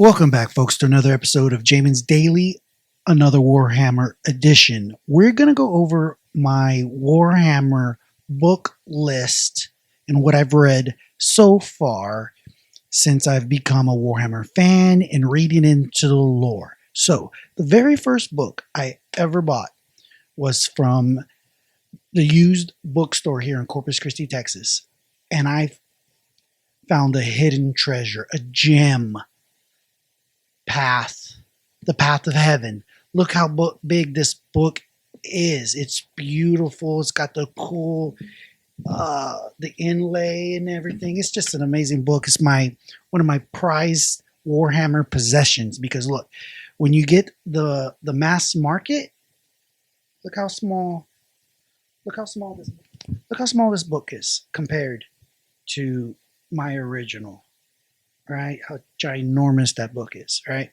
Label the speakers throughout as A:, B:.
A: Welcome back, folks, to another episode of Jamin's Daily, another Warhammer edition. We're going to go over my Warhammer book list and what I've read so far since I've become a Warhammer fan and reading into the lore. So, the very first book I ever bought was from the used bookstore here in Corpus Christi, Texas. And I found a hidden treasure, a gem. The Path of Heaven. Look how big this book is. It's beautiful. It's got the cool, the inlay and everything. It's just an amazing book. It's one of my prized Warhammer possessions because look, when you get the mass market, look how small this book is compared to my original. Right? How ginormous that book is, right?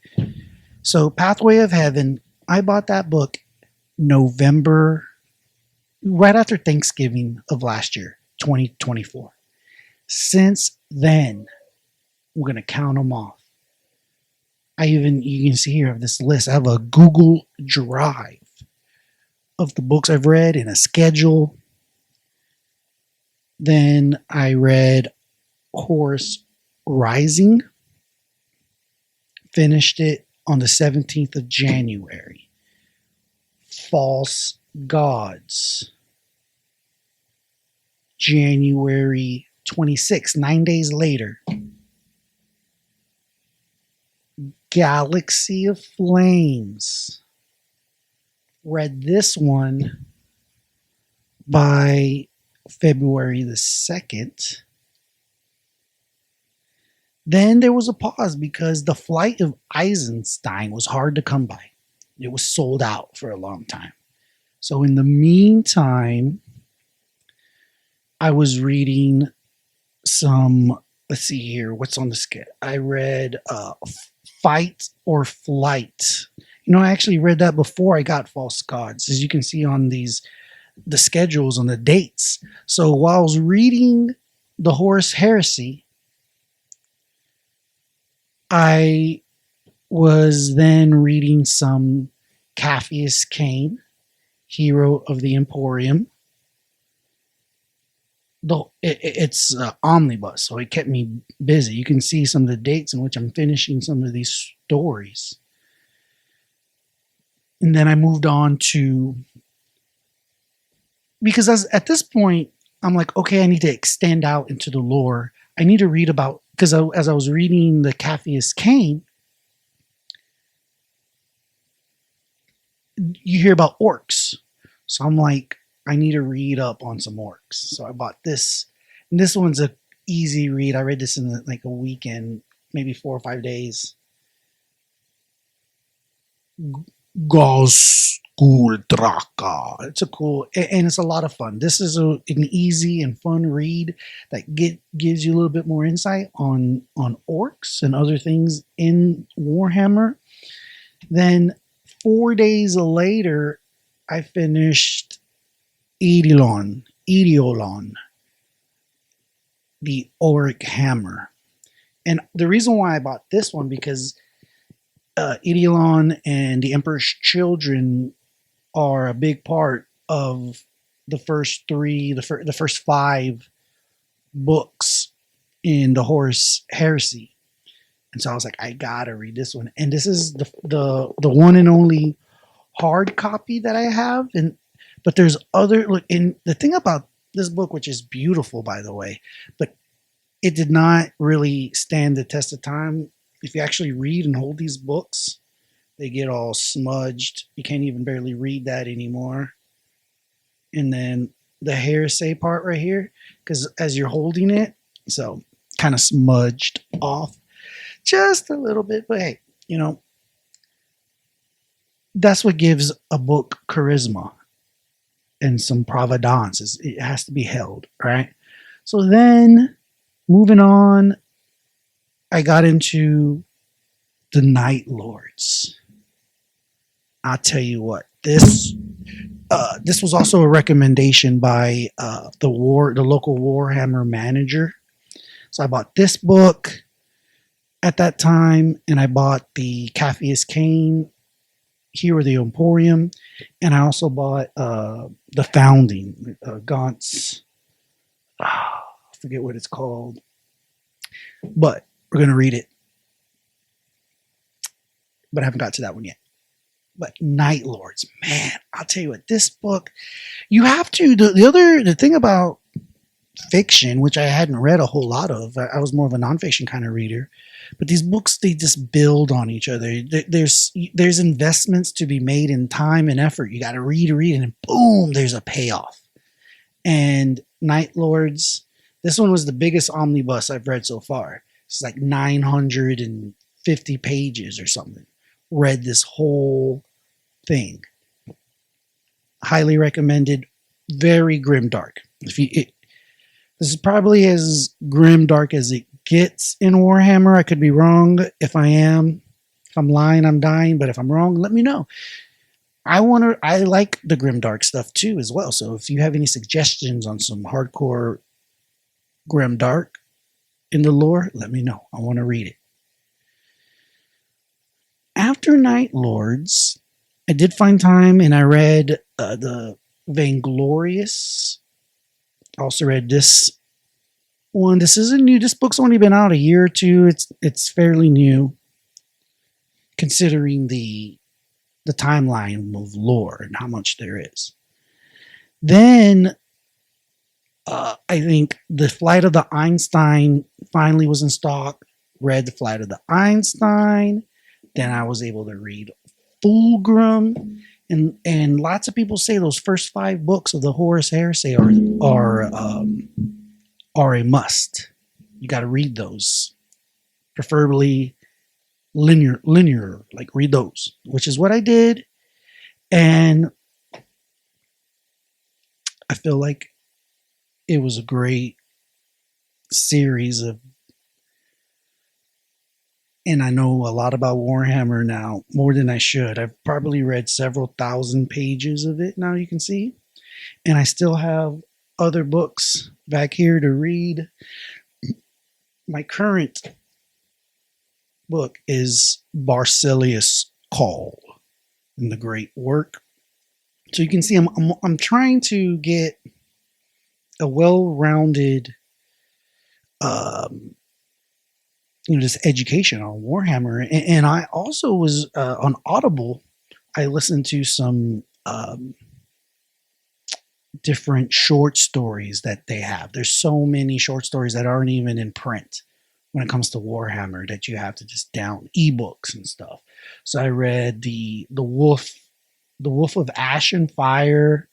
A: So Pathway of Heaven, I bought that book November, right after Thanksgiving of last year, 2024. Since then, we're going to count them off. You can see here of this list, I have a Google Drive of the books I've read and a schedule. Then I read Horus Rising, finished it on the 17th of January. False Gods, January 26th, 9 days later. Galaxy of Flames, read this one by February the 2nd. Then there was a pause because the Flight of Eisenstein was hard to come by. It was sold out for a long time. So in the meantime, I was reading some, let's see here, what's on the schedule? I read Fight or Flight. I actually read that before I got False Gods, as you can see on the schedules on the dates. So while I was reading the Horus Heresy, I was then reading some Capheus Cain, Hero of the Emporium. It's omnibus, so it kept me busy. You can see some of the dates in which I'm finishing some of these stories. And then I moved on to, because at this point, I'm like, okay, I need to extend out into the lore. I need to read about, because as I was reading the Capheus Cain, you hear about orcs. So I'm like, I need to read up on some orcs. So I bought this. And this one's an easy read. I read this in like a weekend, maybe 4 or 5 days. Draka. It's a cool, and it's a lot of fun. This is an easy and fun read that gives you a little bit more insight on orcs and other things in Warhammer. Then 4 days later, I finished Eidolon, the Auric Hammer. And the reason why I bought this one, because Eidolon and the Emperor's Children are a big part of the first 5 books in the Horus Heresy. And so I was like, I gotta read this one. And this is the one and only hard copy that I have. But there's and the thing about this book, which is beautiful, by the way, but it did not really stand the test of time. If you actually read and hold these books, they get all smudged. You can't even barely read that anymore. And then the heresy part right here, because as you're holding it, so kind of smudged off just a little bit. But hey, that's what gives a book charisma and some provenance. It has to be held, right? So then, moving on, I got into the Night Lords. I'll tell you what, this was also a recommendation by the local Warhammer manager. So I bought this book. at that time, and I bought the Caffeus Cane, Hero of the Emporium, and I also bought the Founding, Gaunt's. I forget what it's called, but we're gonna read it. But I haven't got to that one yet. But Night Lords, man, I'll tell you what, this book, you have to. The thing about fiction, which I hadn't read a whole lot of, I was more of a nonfiction kind of reader. But these books, they just build on each other. There's investments to be made in time and effort. You got to read, and then boom, there's a payoff. And Night Lords, this one was the biggest omnibus I've read so far. It's like 950 pages or something. Read this whole thing. Highly recommended. Very grimdark. This is probably as grimdark as it gets in Warhammer. I could be wrong. If I am, if I'm lying, I'm dying. But if I'm wrong, let me know. I like the grimdark stuff too as well. So if you have any suggestions on some hardcore grimdark in the lore, let me know. I want to read it. After Night Lords, I did find time and I read the Vainglorious. I also read this one. This isn't new. This book's only been out a year or two. It's fairly new, considering the timeline of lore and how much there is. Then I think the Flight of the Einstein finally was in stock. Read the Flight of the Einstein. Then I was able to read Fulgrim, and lots of people say those first 5 books of the Horus Heresy are a must. You got to read those, preferably linear, like read those, which is what I did, and I feel like it was a great series of. And I know a lot about Warhammer now, more than I should. I've probably read several thousand pages of it now, you can see. And I still have other books back here to read. My current book is Barsilius' Call in the Great Work. So you can see I'm trying to get a well-rounded just education on Warhammer. And I also was on Audible. I listened to some different short stories that they have. There's so many short stories that aren't even in print when it comes to Warhammer that you have to just down ebooks and stuff. So I read the Wolf of Ash and Fire,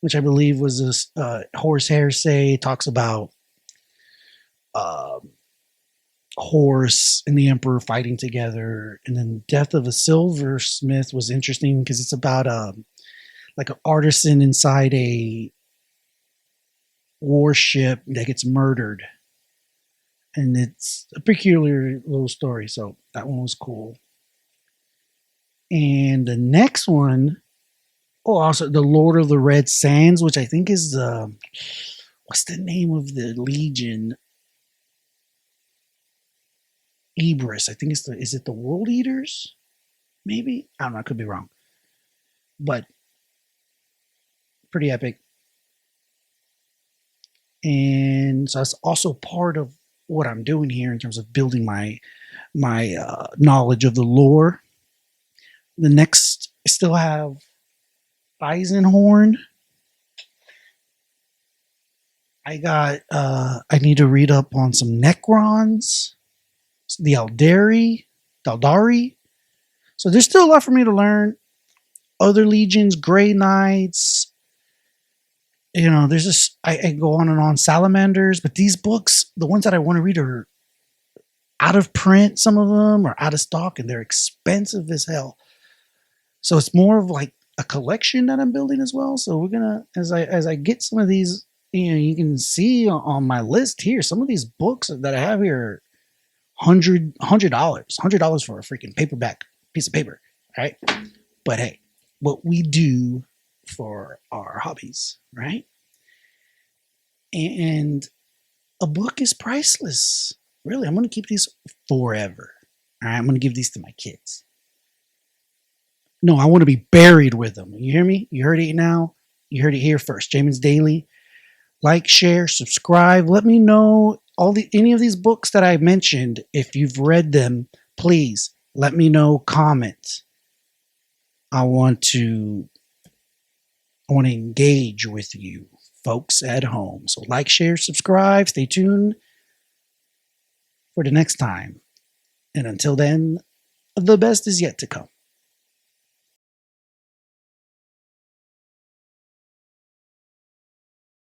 A: which I believe was this Horus Heresy. It talks about Horus and the Emperor fighting together. And then Death of a Silversmith was interesting because it's about like an artisan inside a warship that gets murdered. And it's a peculiar little story. So that one was cool. And the next one, also the Lord of the Red Sands, which I think is what's the name of the Legion? Ibris. I think is it the World Eaters? Maybe? I don't know, I could be wrong. But pretty epic. And so that's also part of what I'm doing here in terms of building my knowledge of the lore. The next, I still have Eisenhorn. I need to read up on some Necrons, the Daldari. So there's still a lot for me to learn. Other legions, Grey Knights. There's this. I go on and on. Salamanders, but these books, the ones that I want to read, are out of print. Some of them are out of stock, and they're expensive as hell. So it's more of like a collection that I'm building as well. So we're gonna, as I get some of these, you can see on my list here, some of these books that I have here, $100 for a freaking paperback piece of paper, right? But hey, what we do for our hobbies, right? And a book is priceless, Really, I'm going to keep these forever. All right, I'm going to give these to my kids. No, I want to be buried with them. You hear me? You heard it now. You heard it here first. Jamin's Daily. Like, share, subscribe. Let me know any of these books that I mentioned. If you've read them, please let me know. Comment. I want to engage with you folks at home. So like, share, subscribe. Stay tuned for the next time. And until then, the best is yet to come.